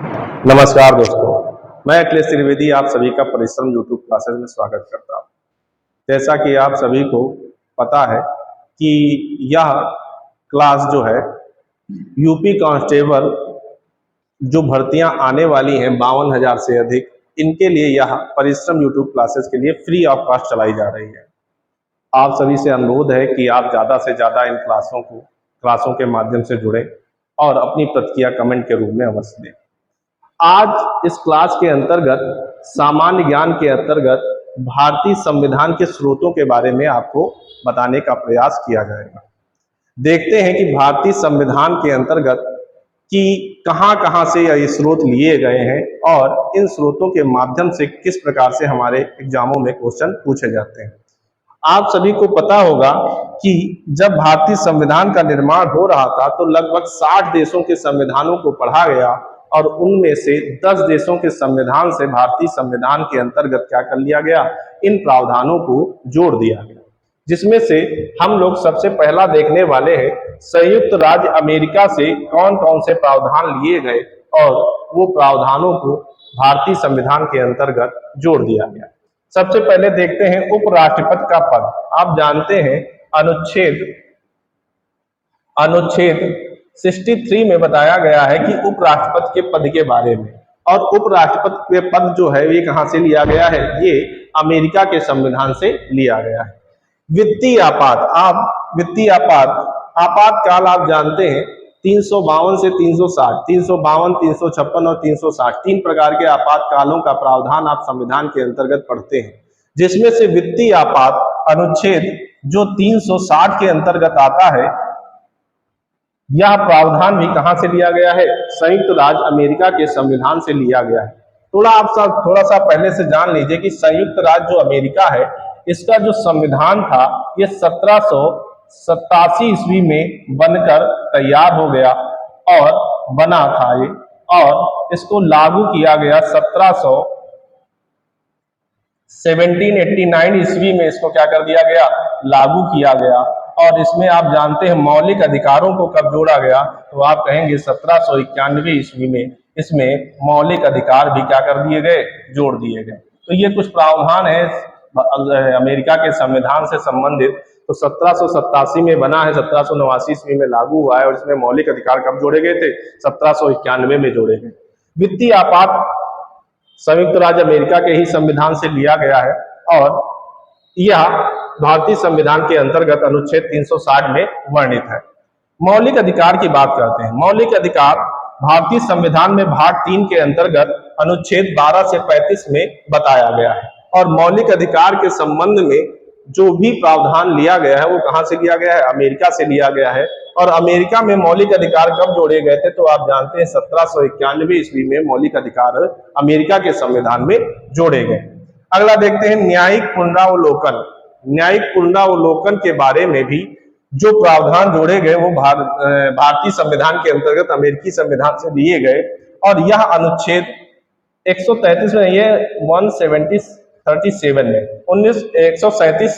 नमस्कार दोस्तों, मैं अखिलेश त्रिवेदी आप सभी का परिश्रम यूट्यूब क्लासेस में स्वागत करता हूँ। जैसा कि आप सभी को पता है कि यह क्लास जो है यूपी कांस्टेबल जो भर्तियां आने वाली हैं 52,000 से अधिक, इनके लिए यह परिश्रम यूट्यूब क्लासेस के लिए फ्री ऑफ कॉस्ट चलाई जा रही है। आप सभी से अनुरोध है कि आप ज़्यादा से ज़्यादा इन क्लासों के माध्यम से जुड़ें और अपनी प्रतिक्रिया कमेंट के रूप में अवश्य दें। आज इस क्लास के अंतर्गत सामान्य ज्ञान के अंतर्गत भारतीय संविधान के स्रोतों के बारे में आपको बताने का प्रयास किया जाएगा। देखते हैं कि भारतीय संविधान के अंतर्गत कि कहां से ये स्रोत लिए गए हैं और इन स्रोतों के माध्यम से किस प्रकार से हमारे एग्जामों में क्वेश्चन पूछे जाते हैं। आप सभी को पता होगा कि जब भारतीय संविधान का निर्माण हो रहा था तो लगभग 60 देशों के संविधानों को पढ़ा गया और उनमें से 10 देशों के संविधान से भारतीय संविधान के अंतर्गत क्या कर लिया गया, इन प्रावधानों को जोड़ दिया गया, जिसमें से हम लोग सबसे पहला देखने वाले हैं संयुक्त राज्य अमेरिका से कौन कौन से प्रावधान लिए गए और वो प्रावधानों को भारतीय संविधान के अंतर्गत जोड़ दिया गया। सबसे पहले देखते हैं उपराष्ट्रपति का पद। आप जानते हैं अनुच्छेद 63 में बताया गया है कि उपराष्ट्रपति के पद के बारे में, और उपराष्ट्रपति के पद जो है ये कहां से लिया गया है, ये अमेरिका के संविधान से लिया गया है। वित्तीय आपातकाल आप जानते हैं 352 से 360, 352, 356 और 360 तीन प्रकार के आपातकालों का प्रावधान आप संविधान के अंतर्गत पढ़ते हैं, जिसमें से वित्तीय आपात अनुच्छेद जो 360 के अंतर्गत आता है, यह प्रावधान भी कहां से लिया गया है, संयुक्त राज्य अमेरिका के संविधान से लिया गया है। थोड़ा सा पहले से जान लीजिए कि संयुक्त राज्य जो अमेरिका है, इसका जो संविधान था ये 1787 ईस्वी में बनकर तैयार हो गया और बना था ये, और इसको लागू किया गया 1789 ईस्वी में इसको क्या कर दिया गया, लागू किया गया। और इसमें आप जानते हैं मौलिक अधिकारों को कब जोड़ा गया, तो आप कहेंगे 1791 ईस्वी में इसमें मौलिक अधिकार भी क्या कर दिए गए, जोड़ दिए गए। तो ये कुछ प्रावधान है अमेरिका के संविधान से संबंधित। तो 1787 में बना है, 1789 ईस्वी में लागू हुआ है, और इसमें मौलिक अधिकार कब जोड़े गए थे, 1791 में जोड़े गए। वित्तीय आपात संयुक्त राज्य अमेरिका के ही संविधान से लिया गया है और यह भारतीय संविधान के अंतर्गत अनुच्छेद 360 में वर्णित है। मौलिक अधिकार की बात करते हैं। मौलिक अधिकार भारतीय संविधान में भाग 3 के अंतर्गत अनुच्छेद 12 से 35 में बताया गया है, और मौलिक अधिकार के संबंध में जो भी प्रावधान लिया गया है वो कहां से लिया गया है, अमेरिका से लिया गया है। और अमेरिका में मौलिक अधिकार कब जोड़े गए थे, तो आप जानते हैं 1791 ईस्वी में मौलिक अधिकार अमेरिका के संविधान में जोड़े गए। अगला देखते हैं न्यायिक पुनरावलोकन। न्यायिक पुनरावलोकन के बारे में भी जो प्रावधान जोड़े गए वो भारतीय संविधान के अंतर्गत अमेरिकी संविधान से लिए गए, और यह अनुच्छेद 137 में, ये 137 में 137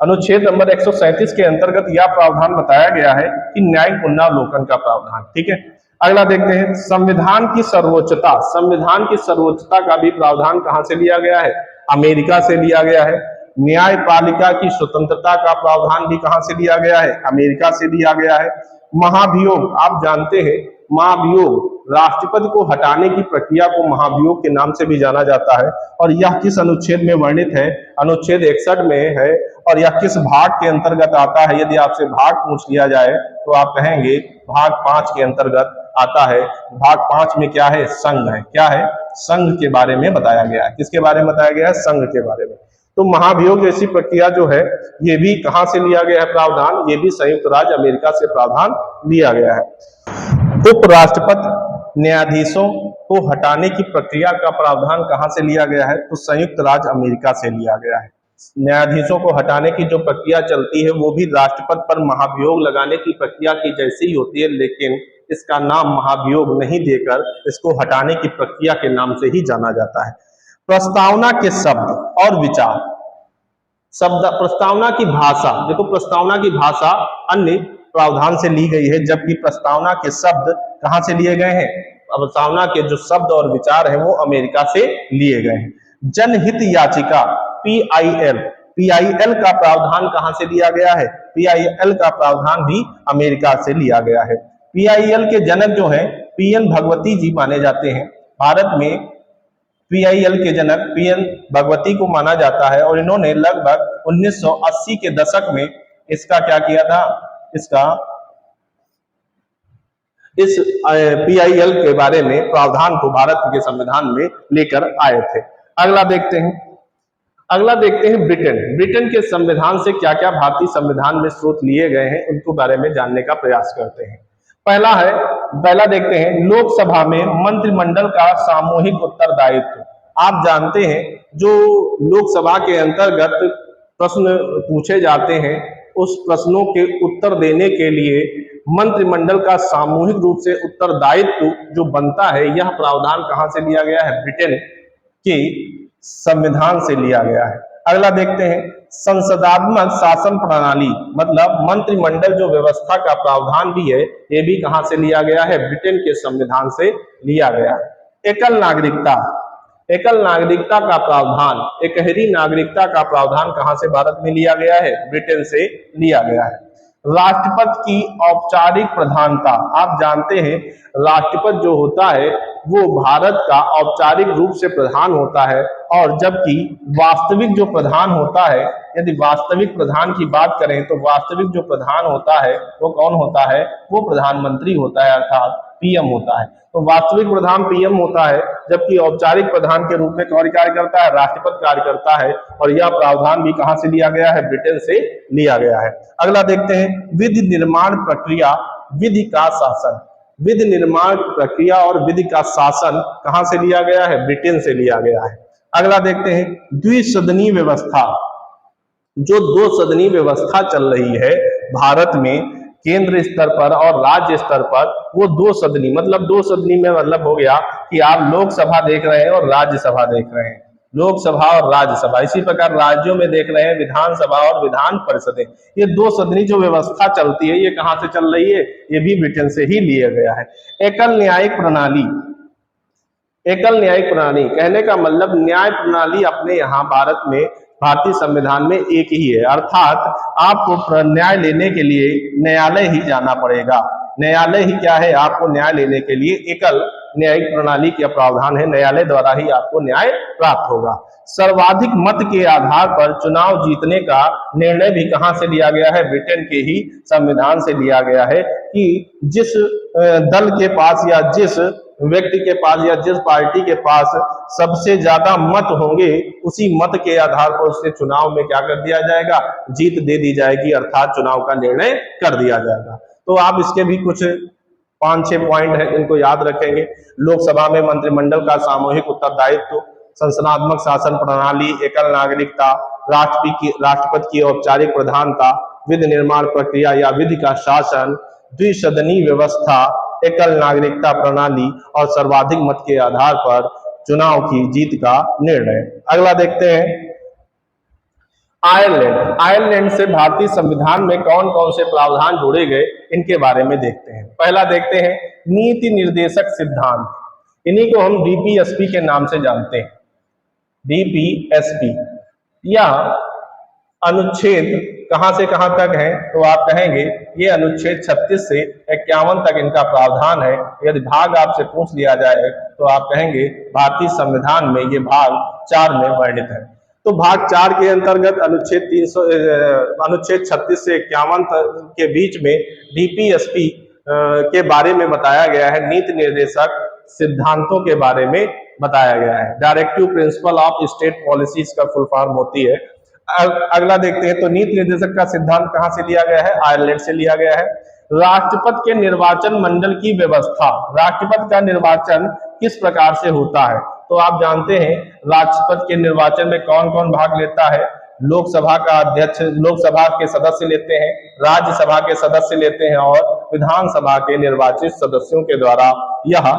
अनुच्छेद नंबर 137 के अंतर्गत यह प्रावधान बताया गया है कि न्यायिक पुनरावलोकन का प्रावधान। ठीक है, अगला देखते हैं संविधान की सर्वोच्चता। संविधान की सर्वोच्चता का भी प्रावधान कहां से लिया गया है, अमेरिका से लिया गया है। न्यायपालिका की स्वतंत्रता का प्रावधान भी कहां से लिया गया है, अमेरिका से लिया गया है। महाभियोग, आप जानते हैं महाभियोग, राष्ट्रपति को हटाने की प्रक्रिया को महाभियोग के नाम से भी जाना जाता है, और यह किस अनुच्छेद में वर्णित है, अनुच्छेद 61 में है, और यह किस भाग के अंतर्गत आता है। यदि आपसे भाग पूछ लिया जाए तो आप कहेंगे भाग 5 के अंतर्गत आता है। भाग 5 में क्या है, संघ है। क्या है, संघ के बारे में बताया गया है। किसके बारे में बताया गया है, संघ के बारे में। तो महाभियोग जैसी प्रक्रिया जो है ये भी कहां से लिया गया है प्रावधान, ये भी संयुक्त राज्य अमेरिका से प्रावधान लिया गया है। उपराष्ट्रपति न्यायाधीशों को हटाने की प्रक्रिया का प्रावधान कहां से लिया गया है, तो संयुक्त राज्य अमेरिका से लिया गया है। न्यायाधीशों को हटाने की जो प्रक्रिया चलती है वो भी राष्ट्रपति पर महाभियोग लगाने की प्रक्रिया की जैसी ही होती है, लेकिन इसका नाम महाभियोग नहीं देकर इसको हटाने की प्रक्रिया के नाम से ही जाना जाता है। प्रस्तावना के शब्द और विचार। प्रस्तावना की भाषा, देखो प्रस्तावना की भाषा अन्य प्रावधान से ली गई है, जबकि प्रस्तावना के शब्द कहां से लिए गए हैं, प्रस्तावना के जो शब्द और विचार हैं वो अमेरिका से लिए गए हैं। जनहित याचिका PIL, PIL का प्रावधान कहां से लिया गया है? PIL का प्रावधान भी अमेरिका से लिया गया है। PIL के जनक जो है PN भगवती जी माने जाते हैं। भारत में PIL के जनक PN भगवती को माना जाता है और इन्होंने लगभग 1980 के दशक में इसका क्या किया था, इस PIL के बारे में प्रावधान को भारत के संविधान में लेकर आए थे। अगला देखते हैं ब्रिटेन के संविधान से क्या क्या भारतीय संविधान में स्रोत लिए गए हैं उनको बारे में जानने का प्रयास करते हैं। पहला देखते हैं लोकसभा में मंत्रिमंडल का सामूहिक उत्तरदायित्व। आप जानते हैं जो लोकसभा के अंतर्गत प्रश्न पूछे जाते हैं उस प्रश्नों के उत्तर देने के लिए मंत्रिमंडल का सामूहिक रूप से उत्तरदायित्व जो बनता है, यह प्रावधान कहां से लिया गया है? ब्रिटेन के संविधान से लिया गया है। अगला देखते हैं संसदात्मक शासन प्रणाली, मतलब मंत्रिमंडल जो व्यवस्था का प्रावधान भी है, ये भी कहां से लिया गया है? ब्रिटेन के संविधान से लिया गया है। एकल नागरिकता का प्रावधान, एकहरी नागरिकता का प्रावधान कहां से भारत में लिया गया है? ब्रिटेन से लिया गया है। राष्ट्रपति की औपचारिक प्रधानता, आप जानते हैं राष्ट्रपति जो होता है वो भारत का औपचारिक रूप से प्रधान होता है, और जबकि वास्तविक जो प्रधान होता है, यदि वास्तविक प्रधान की बात करें तो वास्तविक जो प्रधान होता है वो कौन होता है? वो प्रधानमंत्री होता है, अर्थात PM होता है। तो वास्तविक प्रधान PM होता है, जबकि औपचारिक प्रधान के रूप में कौन कार्य करता है? राष्ट्रपति कार्य करता है। और यह प्रावधान भी कहां से लिया गया है? ब्रिटेन से लिया गया है। अगला देखते हैं विधि निर्माण प्रक्रिया, विधि का शासन। विधि निर्माण प्रक्रिया और विधि का शासन कहां से लिया गया है? ब्रिटेन से लिया गया है। अगला देखते हैं द्विसदनीय व्यवस्था। जो दो सदनी व्यवस्था चल रही है भारत में केंद्र स्तर पर और राज्य स्तर पर, वो दो सदनी में मतलब हो गया कि आप लोकसभा देख रहे हैं और राज्यसभा देख रहे हैं, लोकसभा और राज्यसभा। इसी प्रकार राज्यों में देख रहे हैं विधानसभा और विधान परिषदें। ये दो सदनी जो व्यवस्था चलती है ये कहां से चल रही है? ये भी ब्रिटेन से ही लिया गया है। एकल न्यायिक प्रणाली, कहने का मतलब न्याय प्रणाली अपने यहाँ भारत में भारतीय संविधान में एक ही है, अर्थात आपको न्याय लेने के लिए न्यायालय ही जाना पड़ेगा। न्यायालय ही क्या है? आपको न्याय लेने के लिए एकल न्यायिक प्रणाली का प्रावधान है, न्यायालय द्वारा ही आपको न्याय प्राप्त होगा। सर्वाधिक मत के आधार पर चुनाव जीतने का निर्णय भी कहां से लिया गया है? ब्रिटेन के ही संविधान से लिया गया है कि जिस दल के पास या जिस व्यक्ति के पास या जिस पार्टी के पास सबसे ज्यादा मत होंगे, उसी मत के आधार पर उससे चुनाव में क्या कर दिया जाएगा? जीत दे दी जाएगी, अर्थात चुनाव का निर्णय कर दिया जाएगा। तो आप इसके भी कुछ 5-6 पॉइंट है, इनको याद रखेंगे। लोकसभा में मंत्रिमंडल का सामूहिक उत्तरदायित्व, संसदात्मक शासन प्रणाली, एकल नागरिकता, राष्ट्रपति की औपचारिक प्रधानता, विधि निर्माण प्रक्रिया या विधि का शासन, द्विसदनीय व्यवस्था, एकल नागरिकता प्रणाली और सर्वाधिक मत के आधार पर चुनाव की जीत का निर्णय। अगला देखते हैं आयरलैंड से भारतीय संविधान में कौन कौन से प्रावधान जोड़े गए, इनके बारे में देखते हैं। पहला देखते हैं नीति निर्देशक सिद्धांत, इन्हीं को हम DPSP के नाम से जानते हैं। DPSP यह अनुच्छेद कहां से कहां तक है? तो आप कहेंगे ये अनुच्छेद 36 से 51 तक इनका प्रावधान है। यदि भाग आपसे पूछ लिया जाए तो आप कहेंगे भारतीय संविधान में ये भाग 4 में वर्णित है। तो भाग 4 के अंतर्गत अनुच्छेद 36 से 51 के बीच में DPSP के बारे में बताया गया है, नीति निर्देशक सिद्धांतों के बारे में बताया गया है। Directive principle of state policy इसका फुल फॉर्म होती है। अगला देखते हैं तो नीति निर्देशक का सिद्धांत कहां से लिया गया है? आयरलैंड से लिया गया है। राष्ट्रपति के निर्वाचन मंडल की व्यवस्था, राष्ट्रपति का निर्वाचन किस प्रकार से होता है? तो आप जानते हैं राष्ट्रपति के निर्वाचन में कौन कौन भाग लेता है? लोकसभा का अध्यक्ष, लोकसभा के सदस्य लेते हैं, राज्यसभा के सदस्य लेते हैं और विधानसभा के निर्वाचित सदस्यों के द्वारा यह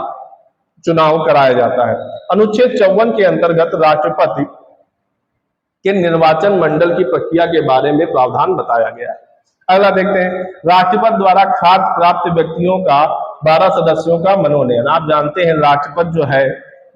चुनाव कराया जाता है। अनुच्छेद 54 के अंतर्गत राष्ट्रपति के निर्वाचन मंडल की प्रक्रिया के बारे में प्रावधान बताया गया है। अगला देखते हैं राष्ट्रपति द्वारा खाद्य प्राप्त व्यक्तियों का 12 सदस्यों का मनोनयन। आप जानते हैं राष्ट्रपति जो है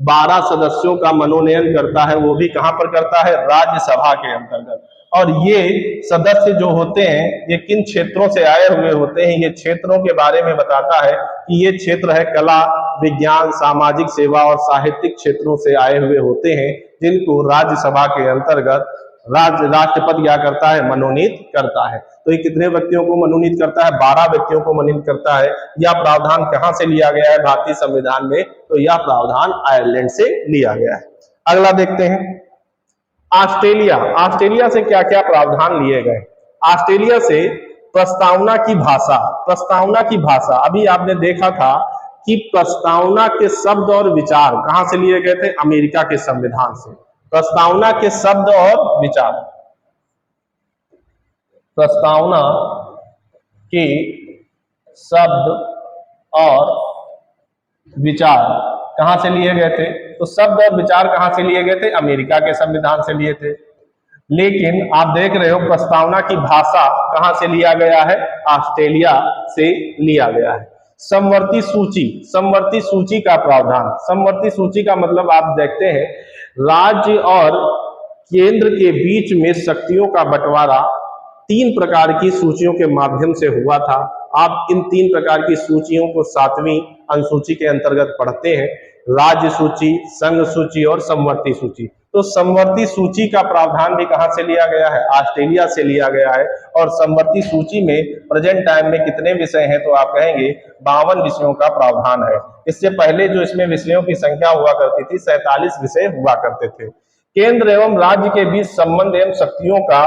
12 सदस्यों का मनोनयन करता है, वो भी कहां पर करता है, राज्यसभा के अंतर्गत। और ये सदस्य जो होते हैं ये किन क्षेत्रों से आए हुए होते हैं, ये क्षेत्रों के बारे में बताता है कि ये क्षेत्र है कला, विज्ञान, सामाजिक सेवा और साहित्यिक क्षेत्रों से आए हुए होते हैं, जिनको राज्यसभा के अंतर्गत राष्ट्रपति क्या करता है, मनोनीत करता है। तो ये कितने व्यक्तियों को मनोनीत करता है, 12 व्यक्तियों को मनोनीत करता है। यह प्रावधान कहां से लिया गया है भारतीय संविधान में, तो यह प्रावधान आयरलैंड से लिया गया है। अगला देखते हैं ऑस्ट्रेलिया। ऑस्ट्रेलिया से क्या क्या प्रावधान लिए गए। ऑस्ट्रेलिया से प्रस्तावना की भाषा, प्रस्तावना की भाषा, अभी आपने देखा था कि प्रस्तावना के शब्द और विचार कहां से लिए गए थे, अमेरिका के संविधान से। प्रस्तावना के शब्द और विचार, प्रस्तावना के शब्द और विचार कहां से लिए गए थे, तो शब्द और विचार कहां से लिए गए थे, अमेरिका के संविधान से लिए थे। लेकिन आप देख रहे हो प्रस्तावना की भाषा कहां से लिया गया है, ऑस्ट्रेलिया से लिया गया है। समवर्ती सूची, समवर्ती सूची का प्रावधान, समवर्ती सूची का मतलब आप देखते हैं राज्य और केंद्र के बीच में शक्तियों का बंटवारा 3 प्रकार की सूचियों के माध्यम से हुआ था। आप इन 3 प्रकार की सूचियों को 7वीं अनुसूची के अंतर्गत पढ़ते हैं, राज्य सूची, संघ सूची और समवर्ती सूची। तो समवर्ती सूची का प्रावधान भी कहां से लिया गया है, ऑस्ट्रेलिया से लिया गया है। और समवर्ती सूची में प्रेजेंट टाइम में कितने विषय हैं, तो आप कहेंगे 52 विषयों का प्रावधान है। इससे पहले जो इसमें विषयों की संख्या हुआ करती थी 47 विषय हुआ करते थे। केंद्र एवं राज्य के बीच संबंध एवं शक्तियों का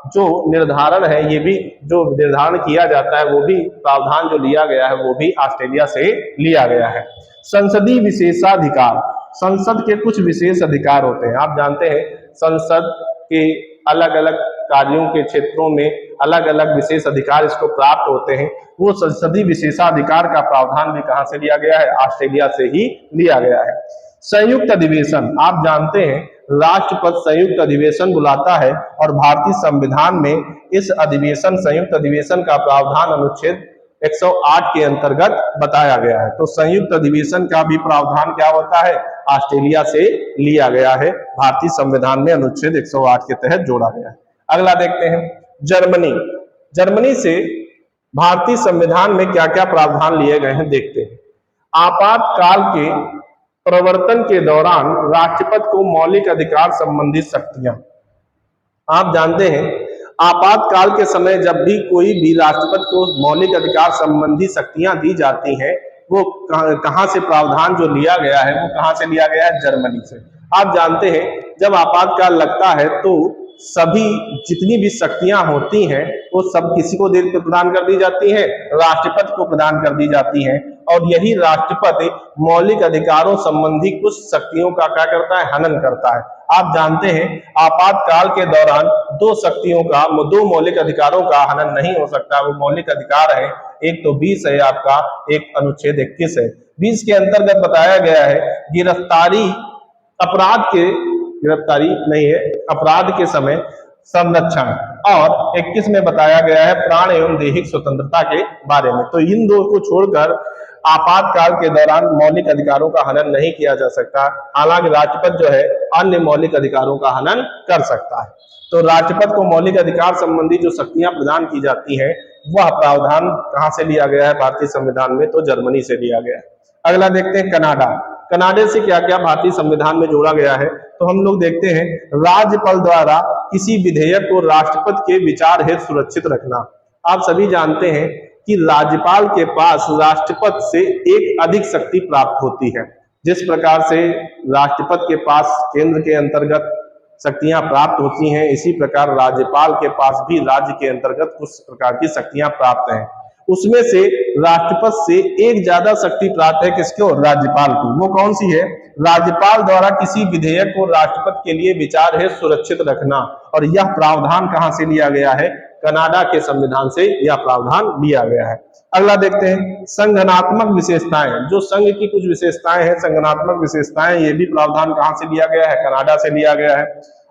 जो निर्धारण है, ये भी जो निर्धारण किया जाता है, वो भी प्रावधान जो लिया गया है वो भी ऑस्ट्रेलिया से लिया गया है। संसदीय विशेषाधिकार, संसद के कुछ विशेष अधिकार होते हैं। आप जानते हैं संसद के अलग अलग कार्यों के क्षेत्रों में अलग अलग विशेष अधिकार इसको प्राप्त होते हैं। वो संसदीय विशेषाधिकार का प्रावधान भी कहां से लिया गया है, ऑस्ट्रेलिया से ही लिया गया है। संयुक्त अधिवेशन, आप जानते हैं राष्ट्रपति संयुक्त अधिवेशन बुलाता है और भारतीय संविधान में इस अधिवेशन, संयुक्त अधिवेशन का प्रावधान अनुच्छेद 108 के अंतर्गत बताया गया है। तो संयुक्त अधिवेशन का भी प्रावधान क्या होता है, ऑस्ट्रेलिया से लिया गया है, भारतीय संविधान में अनुच्छेद 108 के तहत जोड़ा गया है। अगला देखते हैं जर्मनी। जर्मनी से भारतीय संविधान में क्या क्या प्रावधान लिए गए हैं देखते हैं। आपातकाल के प्रवर्तन के दौरान राष्ट्रपति को मौलिक अधिकार संबंधी शक्तियां, आप जानते हैं आपातकाल के समय जब भी कोई भी राष्ट्रपति को मौलिक अधिकार संबंधी शक्तियां दी जाती हैं, वो कहां से प्रावधान जो लिया गया है वो कहां से लिया गया है, जर्मनी से। आप जानते हैं जब आपातकाल लगता है तो सभी जितनी भी शक्तियां होती हैं वो सब किसी को प्रदान कर दी जाती है, राष्ट्रपति को प्रदान कर दी जाती हैं। और यही राष्ट्रपति मौलिक अधिकारों संबंधी कुछ शक्तियों का क्या करता है, हनन करता है। आप जानते हैं आपातकाल के दौरान दो शक्तियों का, दो मौलिक अधिकारों का हनन नहीं हो सकता। वो मौलिक अधिकार है, एक तो 20 है आपका, एक अनुच्छेद 21 है। 20 के अंतर्गत बताया गया है गिरफ्तारी, अपराध के, गिरफ्तारी नहीं है, अपराध के समय संरक्षण, और 21 में बताया गया है प्राण एवं दैहिक स्वतंत्रता के बारे में। तो इन दो को छोड़कर आपातकाल के दौरान मौलिक अधिकारों का हनन नहीं किया जा सकता। हालांकि राष्ट्रपति जो है अन्य मौलिक अधिकारों का हनन कर सकता है। तो राष्ट्रपति को मौलिक अधिकार संबंधी जो शक्तियां प्रदान की जाती हैं वह प्रावधान कहां से लिया गया है, भारतीय संविधान में, तो जर्मनी से लिया गया है। अगला देखते हैं कनाडा। कनाडा से क्या क्या भारतीय संविधान में जोड़ा गया है, तो हम लोग देखते हैं राज्यपाल द्वारा किसी विधेयक को राष्ट्रपति के विचार हेतु सुरक्षित रखना। आप सभी जानते हैं कि राज्यपाल के पास राष्ट्रपति से एक अधिक शक्ति प्राप्त होती है। जिस प्रकार से राष्ट्रपति के पास केंद्र के अंतर्गत शक्तियां प्राप्त होती हैं, इसी प्रकार राज्यपाल के पास भी राज्य के अंतर्गत कुछ प्रकार की शक्तियां प्राप्त हैं। उसमें से राष्ट्रपति से एक ज्यादा शक्ति प्राप्त है किसको, राज्यपाल को। वो कौन सी है, राज्यपाल द्वारा किसी विधेयक को राष्ट्रपति के लिए विचार हेतु सुरक्षित रखना। और यह प्रावधान कहां से लिया गया है, कनाडा के संविधान से यह प्रावधान लिया गया है। अगला देखते हैं संगठनात्मक विशेषताएं। जो संघ की कुछ विशेषताएं हैं, संगठनात्मक विशेषताएं, ये भी प्रावधान कहां से लिया गया है, कनाडा से लिया गया है।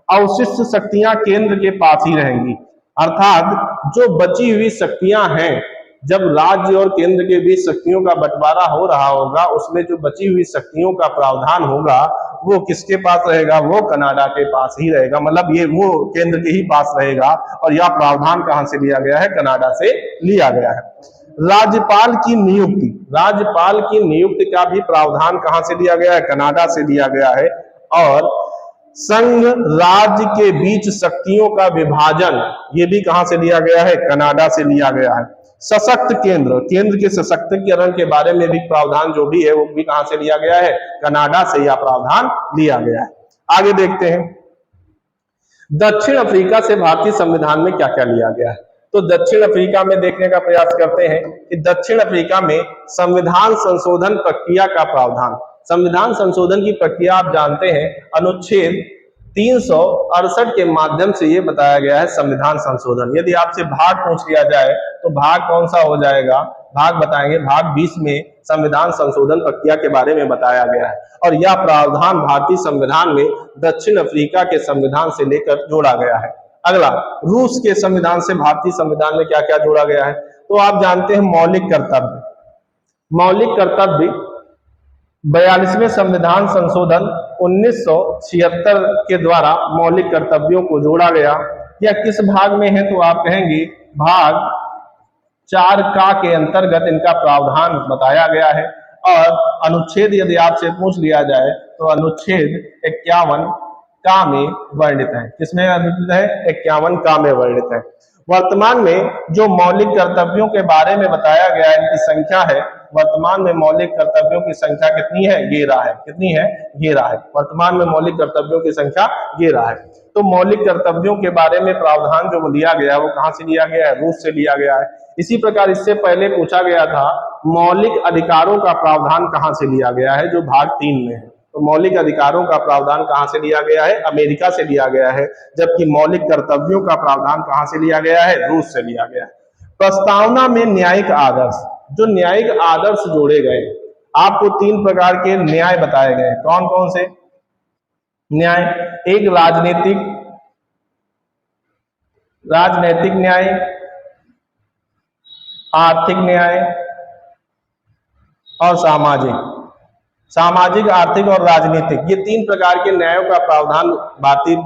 अवशिष्ट शक्तियां केंद्र के पास ही रहेंगी, अर्थात जो बची हुई शक्तियां हैं जब राज्य और केंद्र के बीच शक्तियों का बंटवारा हो रहा होगा, उसमें जो बची हुई शक्तियों का प्रावधान होगा वो किसके पास रहेगा? वो कनाडा के पास ही रहेगा, मतलब ये वो केंद्र के ही पास रहेगा। और यह प्रावधान कहां से लिया गया है? कनाडा से लिया गया है। राज्यपाल की नियुक्ति, राज्यपाल की नियुक्ति का भी प्रावधान कहां से लिया गया है? कनाडा से लिया गया है। और संघ राज्य के बीच शक्तियों का विभाजन, ये भी कहां से लिया गया है? कनाडा से लिया गया है। सशक्त केंद्र, केंद्र के सशक्तिकरण के बारे में भी प्रावधान जो भी है वो भी कहां से लिया गया है? कनाडा से यह प्रावधान लिया गया है। आगे देखते हैं, दक्षिण अफ्रीका से भारतीय संविधान में क्या क्या लिया गया है। तो दक्षिण अफ्रीका में देखने का प्रयास करते हैं कि दक्षिण अफ्रीका में संविधान संशोधन प्रक्रिया का प्रावधान, संविधान संशोधन की प्रक्रिया आप जानते हैं, अनुच्छेद 368 के माध्यम से ये बताया गया है संविधान संशोधन। यदि आपसे भाग पूछ लिया जाए तो भाग कौन सा हो जाएगा? भाग बताएंगे, भाग 20 में संविधान संशोधन प्रक्रिया के बारे में बताया गया है। और यह प्रावधान भारतीय संविधान में दक्षिण अफ्रीका के संविधान से लेकर जोड़ा गया है। अगला, रूस के संविधान से भारतीय संविधान में क्या क्या जोड़ा गया है? तो आप जानते हैं मौलिक कर्तव्य, मौलिक कर्तव्य 42वें संविधान संशोधन 1976 के द्वारा मौलिक कर्तव्यों को जोड़ा गया। यह किस भाग में है? तो आप कहेंगे भाग 4 का के अंतर्गत इनका प्रावधान बताया गया है। और अनुच्छेद यदि आपसे पूछ लिया जाए तो अनुच्छेद 51 का में वर्णित है। किसमें वर्णित है? 51 का में वर्णित है। वर्तमान में जो मौलिक कर्तव्यों के बारे में बताया गया है, इनकी संख्या है, वर्तमान में मौलिक कर्तव्यों की संख्या कितनी है? 11 है। कितनी है? 11 है। वर्तमान में मौलिक कर्तव्यों की संख्या 11 है। तो मौलिक कर्तव्यों के बारे में प्रावधान जो लिया गया है वो कहां से लिया गया है? रूस से लिया गया है। इसी प्रकार इससे पहले पूछा गया था मौलिक अधिकारों का प्रावधान कहां से लिया गया है, जो भाग 3 में है। तो मौलिक अधिकारों का प्रावधान कहां से लिया गया है? अमेरिका से लिया गया है। जबकि मौलिक कर्तव्यों का प्रावधान कहां से लिया गया है? रूस से लिया गया है। प्रस्तावना में न्यायिक आदर्श, जो न्यायिक आदर्श जोड़े गए, आपको 3 प्रकार के न्याय बताए गए। कौन कौन से न्याय? एक राजनैतिक न्याय, आर्थिक न्याय और सामाजिक, आर्थिक और राजनीतिक, ये 3 प्रकार के न्यायों का प्रावधान भारतीय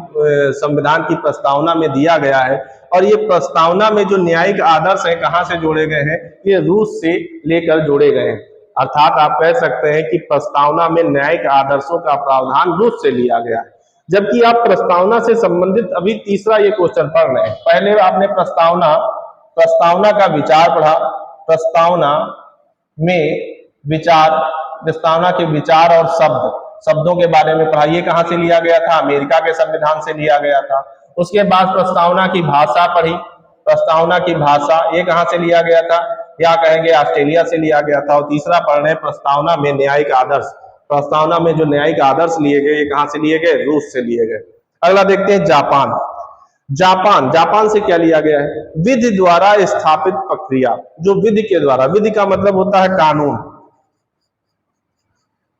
संविधान की प्रस्तावना में दिया गया है। और ये प्रस्तावना में जो न्यायिक आदर्श है कहां से जोड़े गए हैं? ये रूस से लेकर जोड़े गए हैं। अर्थात आप कह सकते हैं कि प्रस्तावना में न्यायिक आदर्शों का प्रावधान रूस से लिया गया है। जबकि आप प्रस्तावना से संबंधित अभी तीसरा ये क्वेश्चन पढ़ रहे हैं। पहले आपने प्रस्तावना का विचार पढ़ा, प्रस्तावना में विचार, प्रस्तावना के विचार और शब्दों के बारे में पढ़ा। ये कहां से लिया गया था? अमेरिका के संविधान से लिया गया था। उसके बाद प्रस्तावना की भाषा पढ़ी, प्रस्तावना की भाषा ये कहां से लिया गया था? या कहेंगे ऑस्ट्रेलिया से लिया गया था। और तीसरा पढ़ रहे हैं प्रस्तावना में न्यायिक आदर्श, प्रस्तावना में जो न्यायिक आदर्श लिए गए ये कहां से लिए गए? रूस से लिए गए। अगला देखते हैं जापान से क्या लिया गया है? विधि द्वारा स्थापित प्रक्रिया, जो विधि के द्वारा, विधि का मतलब होता है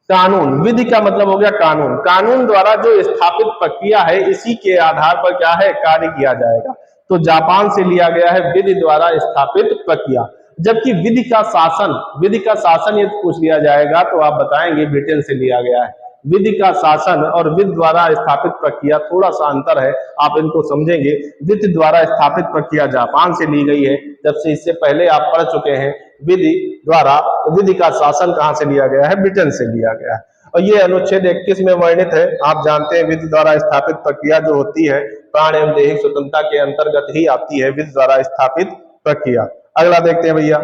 कानून, विधि का मतलब हो गया कानून द्वारा जो स्थापित प्रक्रिया है इसी के आधार पर क्या है? कार्य किया जाएगा। तो जापान से लिया गया है विधि द्वारा स्थापित प्रक्रिया। जबकि विधि का शासन यदि पूछ लिया जाएगा तो आप बताएंगे ब्रिटेन से लिया गया है। विधि का शासन और विधि द्वारा स्थापित प्रक्रिया थोड़ा सा अंतर है, आप इनको समझेंगे। विधि द्वारा स्थापित प्रक्रिया जापान से ली गई है, जबकि इससे पहले आप पढ़ चुके हैं विधि का शासन कहां से लिया गया है? ब्रिटेन से लिया गया है। और ये अनुच्छेद 21 में वर्णित है। आप जानते हैं विधि द्वारा स्थापित प्रक्रिया जो होती है प्राण एवं दैहिक स्वतंत्रता के अंतर्गत ही आती है विधि द्वारा स्थापित प्रक्रिया। अगला देखते हैं भैया,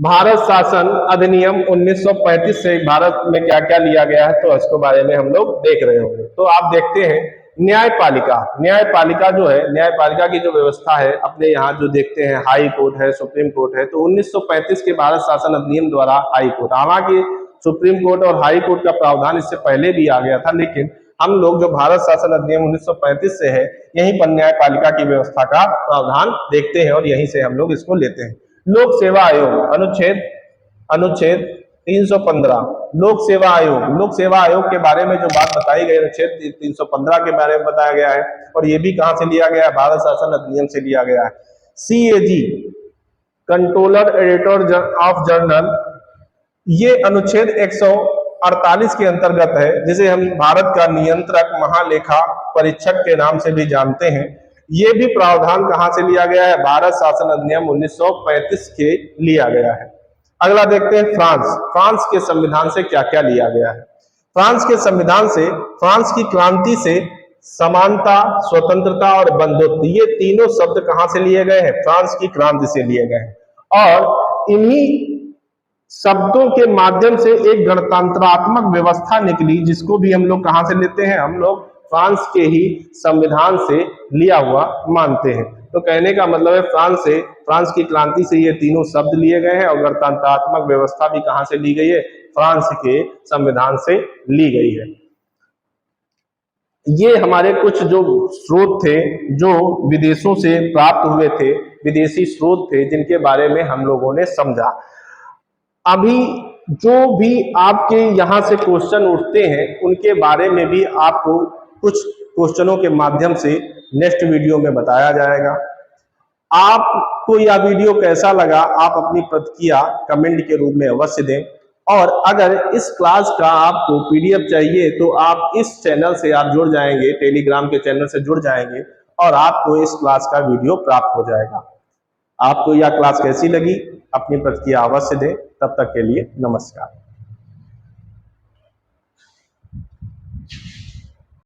भारत शासन अधिनियम 1935 से भारत में क्या क्या लिया गया है, तो इसके बारे में हम लोग देख रहे होंगे। तो आप देखते हैं न्यायपालिका जो है, न्यायपालिका की जो व्यवस्था है अपने यहाँ जो देखते हैं हाई कोर्ट है, सुप्रीम कोर्ट है। तो 1935 के भारत शासन अधिनियम द्वारा हाई कोर्ट, हालांकि सुप्रीम कोर्ट और हाई कोर्ट का प्रावधान इससे पहले भी आ गया था, लेकिन हम लोग जो भारत शासन अधिनियम 1935 से है यहीं पर न्यायपालिका की व्यवस्था का प्रावधान देखते हैं और यहीं से हम लोग इसको लेते हैं। लोक सेवा आयोग, अनुच्छेद 315, लोक सेवा आयोग के बारे में जो बात बताई गई अनुच्छेद 315 के बारे में बताया गया है। और ये भी कहां से लिया गया है? भारत शासन अधिनियम से लिया गया है। CAG controller editor of journal, ये अनुच्छेद 148 के अंतर्गत है, जिसे हम भारत का नियंत्रक महालेखा परीक्षक के नाम से भी जानते हैं। ये भी प्रावधान कहां से लिया गया है? भारत शासन अधिनियम 1935 के लिया गया है। अगला देखते हैं फ्रांस। फ्रांस के संविधान से क्या क्या लिया गया है? फ्रांस के संविधान से फ्रांस की क्रांति से समानता, स्वतंत्रता और बंधुत्व, ये तीनों शब्द कहां से लिए गए हैं? फ्रांस की क्रांति से लिए गए हैं। और इन्हीं शब्दों के माध्यम से एक गणतंत्रात्मक व्यवस्था निकली, जिसको भी हम लोग कहां से लेते हैं? हम लोग फ्रांस के ही संविधान से लिया हुआ मानते हैं। तो कहने का मतलब है फ्रांस की क्रांति से ये तीनों शब्द लिए गए हैं, और गणतंत्रात्मक व्यवस्था भी कहां से ली गई है? फ्रांस के संविधान से ली गई है। ये हमारे कुछ जो स्रोत थे, जो विदेशों से प्राप्त हुए थे, विदेशी स्रोत थे, जिनके बारे में हम लोगों ने समझा। अभी जो भी आपके यहाँ से क्वेश्चन उठते हैं, उनके बारे में भी आपको कुछ क्वेश्चनों के माध्यम से नेक्स्ट वीडियो में बताया जाएगा। आपको यह वीडियो कैसा लगा, आप अपनी प्रतिक्रिया कमेंट के रूप में अवश्य दें। और अगर इस क्लास का आपको पीडीएफ चाहिए तो आप इस चैनल से आप जुड़ जाएंगे, टेलीग्राम के चैनल से जुड़ जाएंगे, और आपको इस क्लास का वीडियो प्राप्त हो जाएगा। आपको यह क्लास कैसी लगी, अपनी प्रतिक्रिया अवश्य दें। तब तक के लिए नमस्कार।